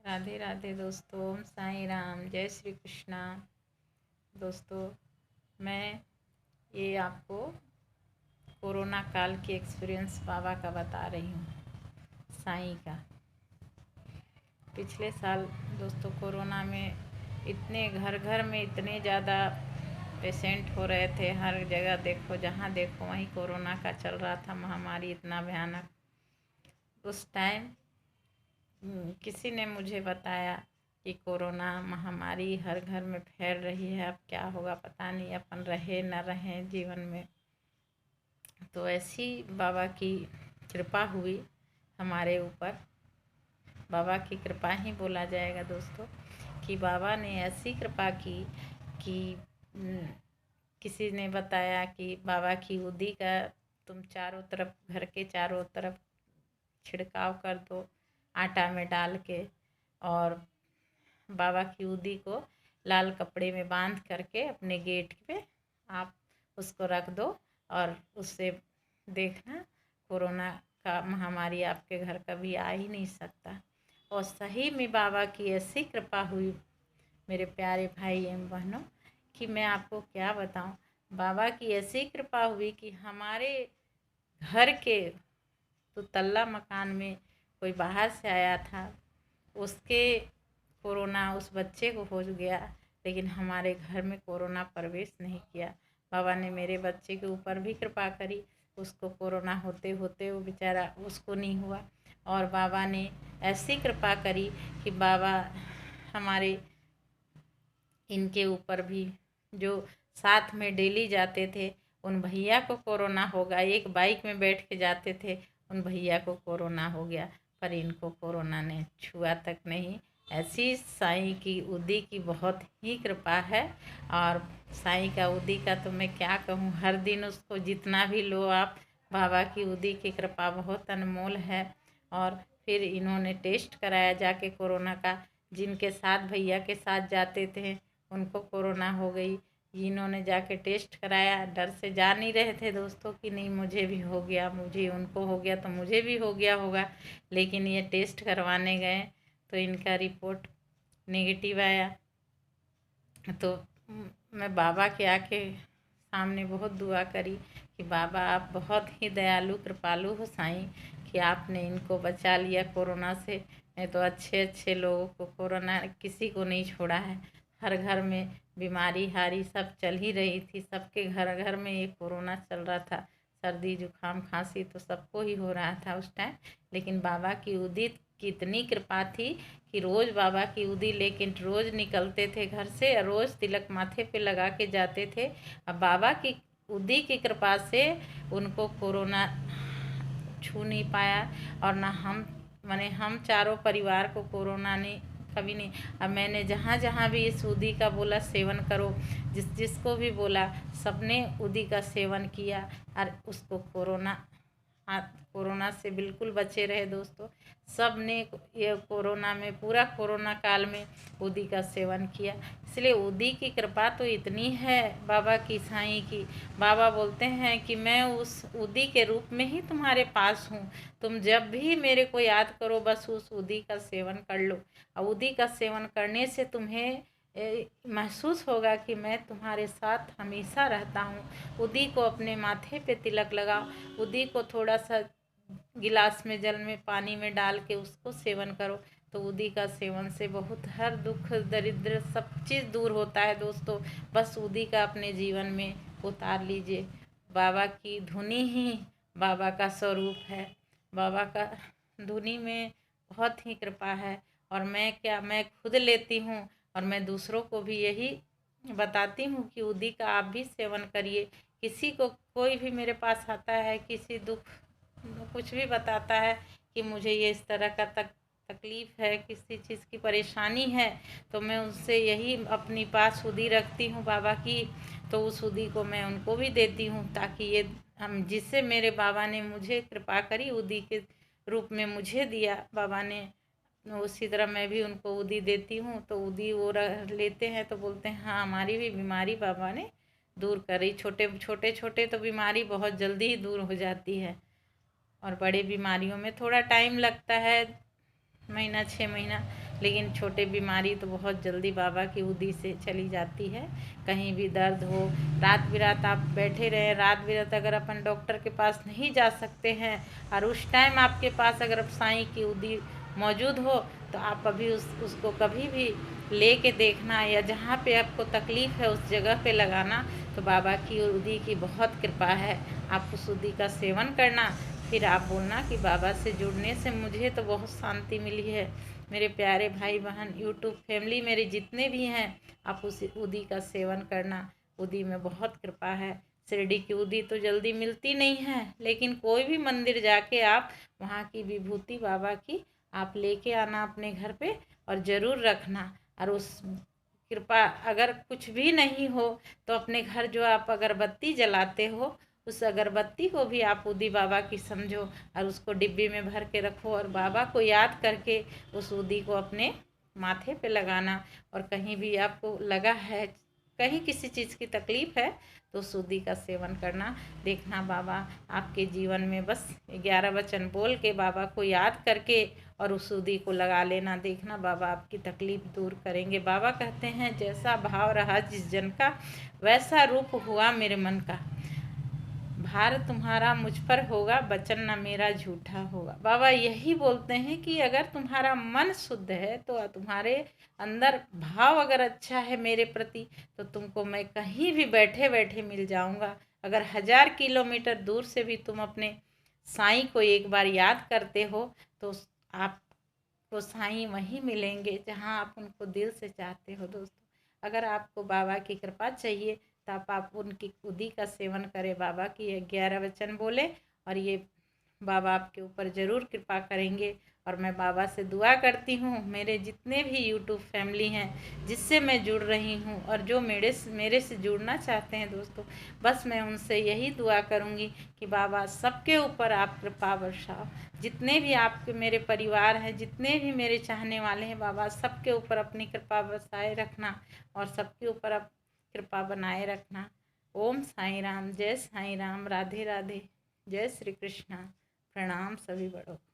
राधे राधे दोस्तों, ओम साईं राम, जय श्री कृष्णा। दोस्तों, मैं ये आपको कोरोना काल की एक्सपीरियंस बाबा का बता रही हूँ, साईं का। पिछले साल दोस्तों कोरोना में इतने घर घर में इतने ज़्यादा पेशेंट हो रहे थे। हर जगह देखो, जहाँ देखो वहीं कोरोना का चल रहा था, महामारी इतना भयानक। उस टाइम किसी ने मुझे बताया कि कोरोना महामारी हर घर में फैल रही है, अब क्या होगा पता नहीं, अपन रहे न रहें जीवन में। तो ऐसी बाबा की कृपा हुई हमारे ऊपर। बाबा की कृपा ही बोला जाएगा दोस्तों, कि बाबा ने ऐसी कृपा की कि किसी ने बताया कि बाबा की उदी का तुम चारों तरफ, घर के चारों तरफ छिड़काव कर दो आटा में डाल के, और बाबा की उदी को लाल कपड़े में बांध करके अपने गेट पे आप उसको रख दो, और उससे देखना कोरोना का महामारी आपके घर कभी आ ही नहीं सकता। और सही में बाबा की ऐसी कृपा हुई मेरे प्यारे भाई एवं बहनों, कि मैं आपको क्या बताऊं। बाबा की ऐसी कृपा हुई कि हमारे घर के तो तल्ला मकान में कोई बाहर से आया था, उसके कोरोना उस बच्चे को हो गया, लेकिन हमारे घर में कोरोना प्रवेश नहीं किया। बाबा ने मेरे बच्चे के ऊपर भी कृपा करी, उसको कोरोना होते होते वो बेचारा उसको नहीं हुआ। और बाबा ने ऐसी कृपा करी कि बाबा हमारे इनके ऊपर भी जो साथ में डेली जाते थे, उन भैया को कोरोना होगा। एक बाइक में बैठ के जाते थे, उन भैया को कोरोना हो गया, पर इनको कोरोना ने छुआ तक नहीं। ऐसी साईं की उदी की बहुत ही कृपा है। और साईं का उदी का तो मैं क्या कहूँ, हर दिन उसको जितना भी लो आप, बाबा की उदी की कृपा बहुत अनमोल है। और फिर इन्होंने टेस्ट कराया जाके कोरोना का। जिनके साथ भैया के साथ जाते थे उनको कोरोना हो गई, इन्होंने जाके टेस्ट कराया। डर से जा नहीं रहे थे दोस्तों कि नहीं मुझे भी हो गया, मुझे उनको हो गया तो मुझे भी हो गया होगा। लेकिन ये टेस्ट करवाने गए तो इनका रिपोर्ट नेगेटिव आया। तो मैं बाबा के आके सामने बहुत दुआ करी कि बाबा आप बहुत ही दयालु कृपालु हो साईं, कि आपने इनको बचा लिया कोरोना से। नहीं तो अच्छे अच्छे लोगों को कोरोना किसी को नहीं छोड़ा है। हर घर में बीमारी हारी सब चल ही रही थी, सबके घर घर में ये कोरोना चल रहा था। सर्दी जुकाम खांसी तो सबको ही हो रहा था उस टाइम। लेकिन बाबा की उदित की इतनी कृपा थी कि रोज़ बाबा की उदी लेकिन रोज़ निकलते थे घर से, रोज़ तिलक माथे पे लगा के जाते थे। अब बाबा की उदी की कृपा से उनको कोरोना छू नहीं पाया। और ना हम चारों परिवार को कोरोना ने कभी नहीं। अब मैंने जहाँ जहाँ भी इस उदी का बोला सेवन करो, जिसको भी बोला सबने उदी का सेवन किया, और उसको कोरोना से बिल्कुल बचे रहे दोस्तों। सब ने ये कोरोना में, पूरा कोरोना काल में उदी का सेवन किया। इसलिए उदी की कृपा तो इतनी है बाबा की, साईं की। बाबा बोलते हैं कि मैं उस उदी के रूप में ही तुम्हारे पास हूँ, तुम जब भी मेरे को याद करो बस उस उदी का सेवन कर लो। और उदी का सेवन करने से तुम्हें महसूस होगा कि मैं तुम्हारे साथ हमेशा रहता हूँ। उदी को अपने माथे पे तिलक लगाओ, उदी को थोड़ा सा गिलास में जल में पानी में डाल के उसको सेवन करो। तो उदी का सेवन से बहुत हर दुख दरिद्र सब चीज़ दूर होता है दोस्तों। बस उदी का अपने जीवन में उतार लीजिए। बाबा की धुनी ही बाबा का स्वरूप है। बाबा का धुनी में बहुत ही कृपा है। और मैं खुद लेती हूँ, और मैं दूसरों को भी यही बताती हूँ कि उदी का आप भी सेवन करिए। किसी को कोई भी मेरे पास आता है, किसी दुख कुछ भी बताता है कि मुझे ये इस तरह का तकलीफ़ है, किसी चीज़ की परेशानी है, तो मैं उनसे यही अपनी पास उदी रखती हूँ बाबा की। तो उस उदी को मैं उनको भी देती हूँ, ताकि ये हम जिससे मेरे बाबा ने मुझे कृपा करी, उदी के रूप में मुझे दिया बाबा ने, उसी तरह मैं भी उनको उदी देती हूँ। तो उदी वो लेते हैं तो बोलते हैं हाँ हमारी भी बीमारी बाबा ने दूर करी। छोटे छोटे छोटे तो बीमारी बहुत जल्दी ही दूर हो जाती है, और बड़े बीमारियों में थोड़ा टाइम लगता है, महीना 6 महीना। लेकिन छोटे बीमारी तो बहुत जल्दी बाबा की उदी से चली जाती है। कहीं भी दर्द हो, रात बिरात आप बैठे रहें, रात बिरात अगर अपन डॉक्टर के पास नहीं जा सकते हैं और उस टाइम आपके पास अगर साईं की उदी मौजूद हो तो आप अभी उसको कभी भी ले के देखना, या जहाँ पे आपको तकलीफ़ है उस जगह पे लगाना। तो बाबा की उदी की बहुत कृपा है। आप उस उदी का सेवन करना, फिर आप बोलना कि बाबा से जुड़ने से मुझे तो बहुत शांति मिली है। मेरे प्यारे भाई बहन, यूट्यूब फैमिली मेरे जितने भी हैं, आप उस उदी का सेवन करना। उदी में बहुत कृपा है। शिरडी की उदी तो जल्दी मिलती नहीं है, लेकिन कोई भी मंदिर जाके आप वहाँ की विभूति बाबा की आप लेके आना अपने घर पे और ज़रूर रखना। और उस कृपा अगर कुछ भी नहीं हो तो अपने घर जो आप अगरबत्ती जलाते हो, उस अगरबत्ती को भी आप उदी बाबा की समझो और उसको डिब्बी में भर के रखो और बाबा को याद करके उस उदी को अपने माथे पे लगाना। और कहीं भी आपको लगा है, कहीं किसी चीज़ की तकलीफ़ है, तो सूदी का सेवन करना। देखना बाबा आपके जीवन में बस 11 वचन बोल के बाबा को याद करके और उस सूदी को लगा लेना। देखना बाबा आपकी तकलीफ़ दूर करेंगे। बाबा कहते हैं जैसा भाव रहा जिस जन का, वैसा रूप हुआ मेरे मन का। भार तुम्हारा मुझ पर होगा, वचन न मेरा झूठा होगा। बाबा यही बोलते हैं कि अगर तुम्हारा मन शुद्ध है तो तुम्हारे अंदर भाव अगर अच्छा है मेरे प्रति, तो तुमको मैं कहीं भी बैठे बैठे मिल जाऊंगा। अगर 1000 किलोमीटर दूर से भी तुम अपने साईं को एक बार याद करते हो तो आपको साईं वहीं मिलेंगे जहां आप उनको दिल से चाहते हो। दोस्तों, अगर आपको बाबा की कृपा चाहिए तो आप उनकी उदी का सेवन करें, बाबा की 11 वचन बोले, और ये बाबा आपके ऊपर ज़रूर कृपा करेंगे। और मैं बाबा से दुआ करती हूँ, मेरे जितने भी यूट्यूब फैमिली हैं जिससे मैं जुड़ रही हूँ और जो मेरे से जुड़ना चाहते हैं दोस्तों, बस मैं उनसे यही दुआ करूँगी कि बाबा सबके ऊपर आप कृपा बरसाओ। जितने भी आपके मेरे परिवार हैं, जितने भी मेरे चाहने वाले हैं, बाबा सबके ऊपर अपनी कृपा बरसाए रखना और सबके ऊपर आप कृपा बनाए रखना। ओम साईं राम, जय साईं राम, राधे राधे, जय श्री कृष्णा। प्रणाम सभी बड़ों।